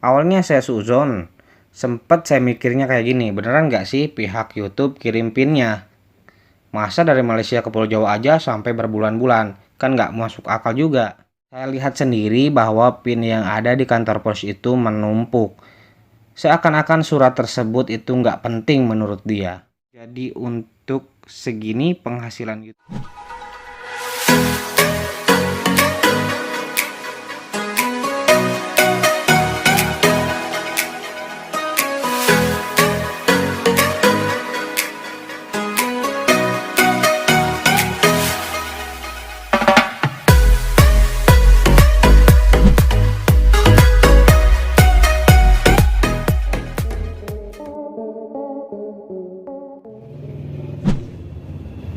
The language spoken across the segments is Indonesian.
Awalnya saya suzon, sempet saya mikirnya kayak gini, beneran nggak sih pihak YouTube kirim pinnya? Masa dari Malaysia ke Pulau Jawa aja sampai berbulan-bulan? Kan nggak masuk akal juga. Saya lihat sendiri bahwa pin yang ada di kantor pos itu menumpuk. Seakan-akan surat tersebut itu nggak penting menurut dia. Jadi untuk segini penghasilan YouTube.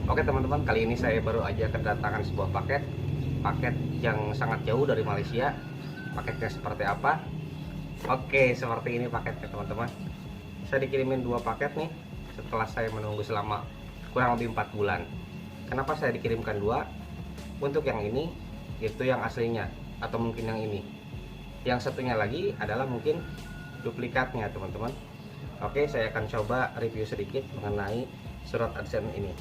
Oke teman-teman, kali ini saya baru aja kedatangan sebuah paket yang sangat jauh dari Malaysia. Paketnya seperti apa? Oke, seperti ini paketnya teman-teman. Saya dikirimin dua paket nih setelah saya menunggu selama kurang lebih 4 bulan. Kenapa saya dikirimkan dua? Untuk yang ini itu yang aslinya, atau mungkin yang ini. Yang satunya lagi adalah mungkin duplikatnya teman-teman. Oke, saya akan coba review sedikit mengenai surat AdSense ini.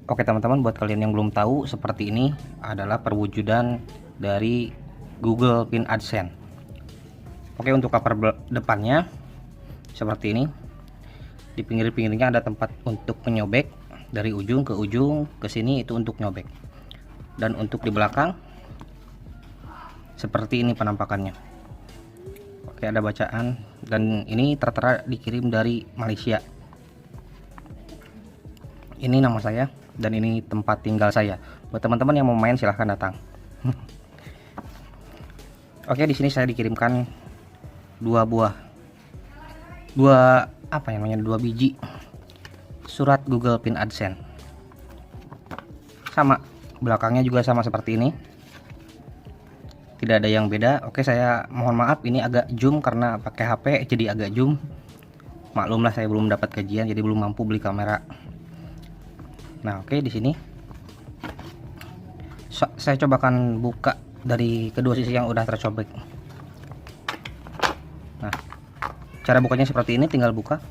Oke teman-teman, buat kalian yang belum tahu, seperti ini adalah perwujudan dari Google Pin AdSense. Oke, untuk cover depannya seperti ini. Di pinggir-pinggirnya ada tempat untuk menyobek dari ujung ke ujung ke sini, itu untuk nyobek. Dan untuk di belakang seperti ini penampakannya. Oke, ada bacaan, dan ini tertera dikirim dari Malaysia. Ini nama saya dan ini tempat tinggal saya. Buat teman-teman yang mau main silahkan datang. Oke, di sini saya dikirimkan dua biji surat Google Pin AdSense. Sama, belakangnya juga sama seperti ini. Tidak ada yang beda. Oke, saya mohon maaf ini agak zoom karena pakai HP jadi agak zoom. Maklumlah, saya belum dapat kajian jadi belum mampu beli kamera. Nah, oke, di sini saya cobakan buka dari kedua sisi yang udah tercobek. Nah, cara bukanya seperti ini, tinggal buka.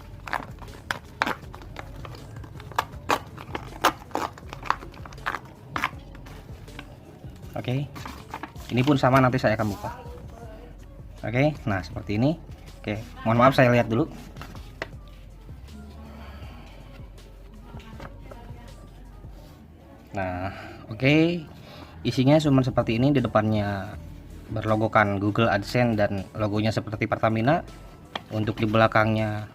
Oke, ini pun sama, nanti saya akan buka. Oke, nah seperti ini. Oke, mohon maaf saya lihat dulu. Nah, oke, isinya cuma seperti ini. Di depannya berlogokan Google AdSense dan logonya seperti Pertamina. Untuk di belakangnya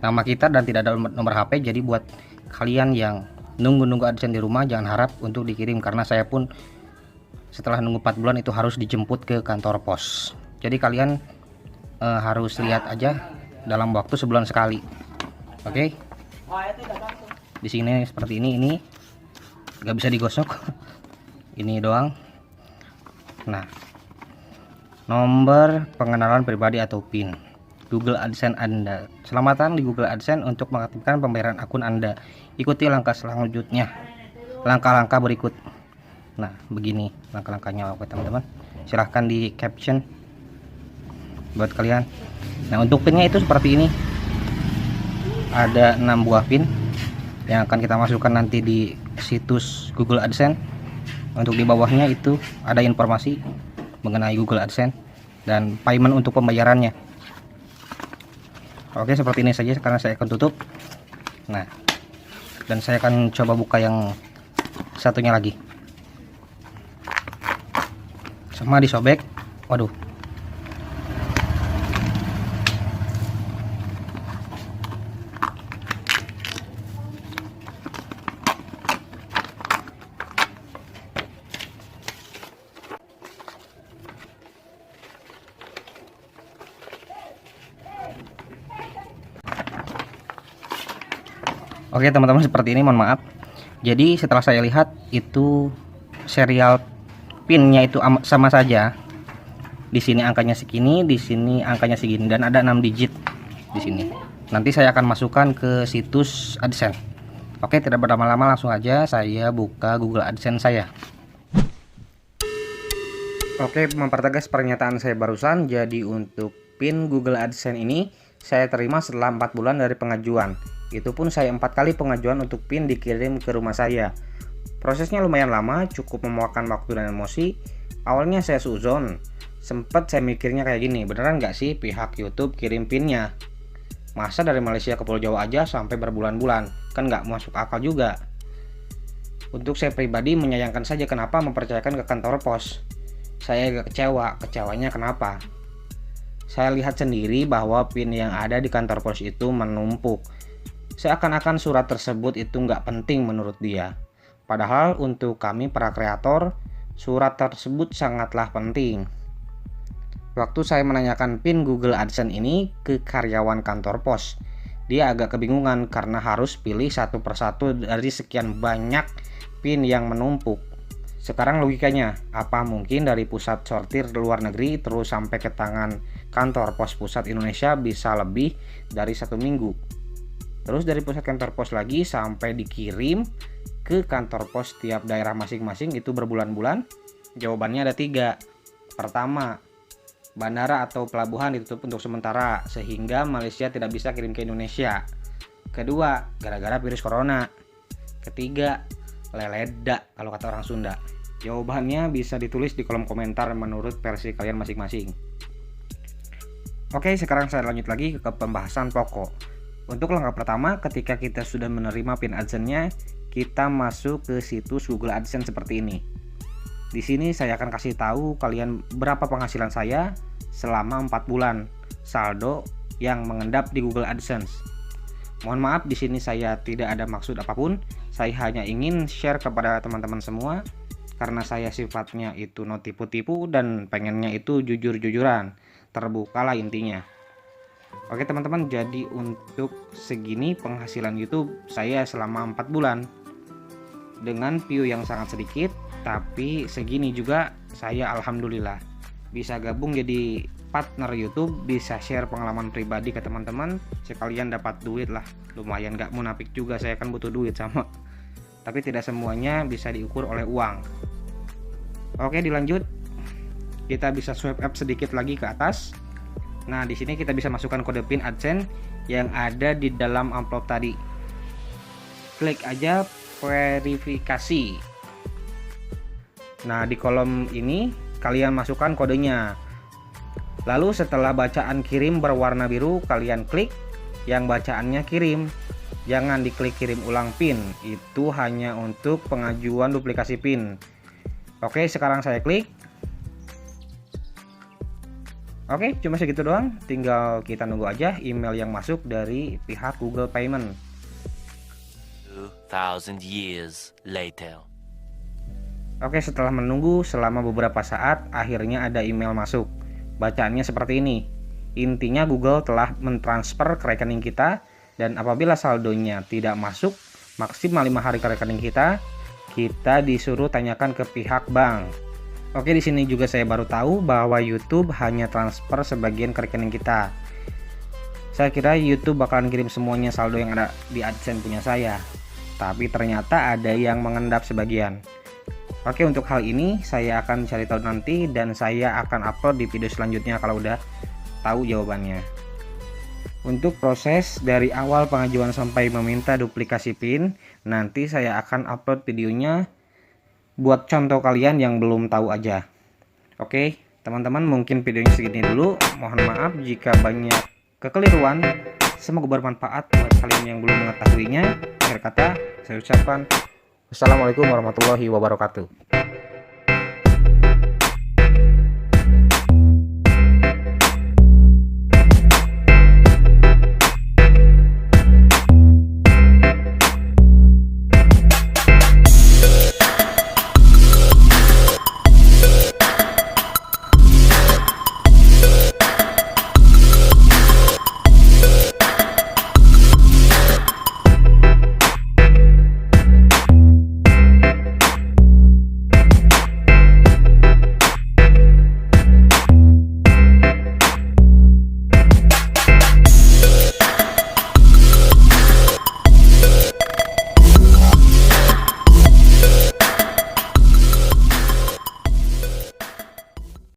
nama kita dan tidak ada nomor HP. Jadi buat kalian yang nunggu AdSense di rumah, jangan harap untuk dikirim, karena saya pun setelah nunggu 4 bulan itu harus dijemput ke kantor pos. Jadi kalian harus lihat aja dalam waktu sebulan sekali. Oke, di sini seperti ini nggak bisa digosok. Ini doang. Nah, nomor pengenalan pribadi atau PIN Google AdSense Anda. Selamatan di Google AdSense untuk mengaktifkan pembayaran akun Anda. Ikuti langkah selanjutnya, langkah-langkah berikut. Nah, begini langkah-langkahnya. Oke teman-teman, silahkan di caption buat kalian. Nah, untuk pinnya itu seperti ini. Ada 6 buah pin yang akan kita masukkan nanti di situs Google AdSense. Untuk di bawahnya itu ada informasi mengenai Google AdSense dan payment untuk pembayarannya. Oke, seperti ini saja karena saya akan tutup. Nah, dan saya akan coba buka yang satunya lagi. Sama disobek. Waduh. Oke teman-teman, seperti ini, mohon maaf. Jadi setelah saya lihat itu serial pinnya itu sama saja. Di sini angkanya segini, di sini angkanya segini, dan ada 6 digit di sini. Nanti saya akan masukkan ke situs AdSense. Oke, tidak berlama-lama, langsung aja saya buka Google AdSense saya. Oke, mempertegas pernyataan saya barusan, jadi untuk PIN Google AdSense ini saya terima setelah 4 bulan dari pengajuan. Itu pun saya 4 kali pengajuan untuk PIN dikirim ke rumah saya. Prosesnya lumayan lama, cukup memakan waktu dan emosi. Awalnya saya suzon, sempet saya mikirnya kayak gini, beneran nggak sih pihak YouTube kirim PIN-nya? Masa dari Malaysia ke Pulau Jawa aja sampai berbulan-bulan? Kan nggak masuk akal juga. Untuk saya pribadi menyayangkan saja kenapa mempercayakan ke kantor pos. Saya agak kecewanya kenapa? Saya lihat sendiri bahwa PIN yang ada di kantor pos itu menumpuk. Seakan-akan surat tersebut itu nggak penting menurut dia. Padahal untuk kami para kreator, surat tersebut sangatlah penting. Waktu saya menanyakan PIN Google AdSense ini ke karyawan kantor pos, dia agak kebingungan karena harus pilih satu persatu dari sekian banyak PIN yang menumpuk. Sekarang logikanya, apa mungkin dari pusat sortir luar negeri terus sampai ke tangan kantor pos pusat Indonesia bisa lebih dari 1 minggu? Terus dari pusat kantor pos lagi sampai dikirim ke kantor pos tiap daerah masing-masing itu berbulan-bulan? Jawabannya ada 3. Pertama, bandara atau pelabuhan ditutup untuk sementara sehingga Malaysia tidak bisa kirim ke Indonesia. Kedua, gara-gara virus corona. Ketiga, leledak kalau kata orang Sunda. Jawabannya bisa ditulis di kolom komentar menurut versi kalian masing-masing. Oke, sekarang saya lanjut lagi ke pembahasan pokok. Untuk langkah pertama, ketika kita sudah menerima PIN AdSense-nya, kita masuk ke situs Google AdSense seperti ini. Di sini saya akan kasih tahu kalian berapa penghasilan saya selama 4 bulan, saldo yang mengendap di Google AdSense. Mohon maaf, di sini saya tidak ada maksud apapun. Saya hanya ingin share kepada teman-teman semua karena saya sifatnya itu no tipu-tipu dan pengennya itu jujur-jujuran, terbukalah intinya. Oke teman-teman, jadi untuk segini penghasilan YouTube saya selama 4 bulan dengan view yang sangat sedikit, tapi segini juga saya alhamdulillah bisa gabung jadi partner YouTube, bisa share pengalaman pribadi ke teman-teman, sekalian dapat duit lah. Lumayan, gak munafik juga, saya kan butuh duit sama. Tapi tidak semuanya bisa diukur oleh uang. Oke, dilanjut. Kita bisa swipe up sedikit lagi ke atas. Nah, di sini kita bisa masukkan kode PIN AdSense yang ada di dalam amplop tadi. Klik aja verifikasi. Nah, di kolom ini kalian masukkan kodenya. Lalu setelah bacaan kirim berwarna biru, kalian klik yang bacaannya kirim. Jangan diklik kirim ulang PIN, itu hanya untuk pengajuan duplikasi PIN. Oke, sekarang saya klik. Oke, cuma segitu doang. Tinggal kita nunggu aja email yang masuk dari pihak Google Payment. 2000 years later. Oke, setelah menunggu selama beberapa saat, akhirnya ada email masuk. Bacaannya seperti ini. Intinya Google telah mentransfer ke rekening kita, dan apabila saldonya tidak masuk maksimal 5 hari ke rekening kita disuruh tanyakan ke pihak bank. Oke, di sini juga saya baru tahu bahwa YouTube hanya transfer sebagian ke rekening kita. Saya kira YouTube bakalan kirim semuanya saldo yang ada di AdSense punya saya, tapi ternyata ada yang mengendap sebagian. Oke, untuk hal ini saya akan cari tahu nanti dan saya akan upload di video selanjutnya kalau udah tahu jawabannya. Untuk proses dari awal pengajuan sampai meminta duplikasi PIN, nanti saya akan upload videonya buat contoh kalian yang belum tahu aja. Oke, teman-teman, mungkin videonya segini dulu. Mohon maaf jika banyak kekeliruan. Semoga bermanfaat buat kalian yang belum mengetahuinya. Akhir kata, saya ucapkan wassalamualaikum warahmatullahi wabarakatuh.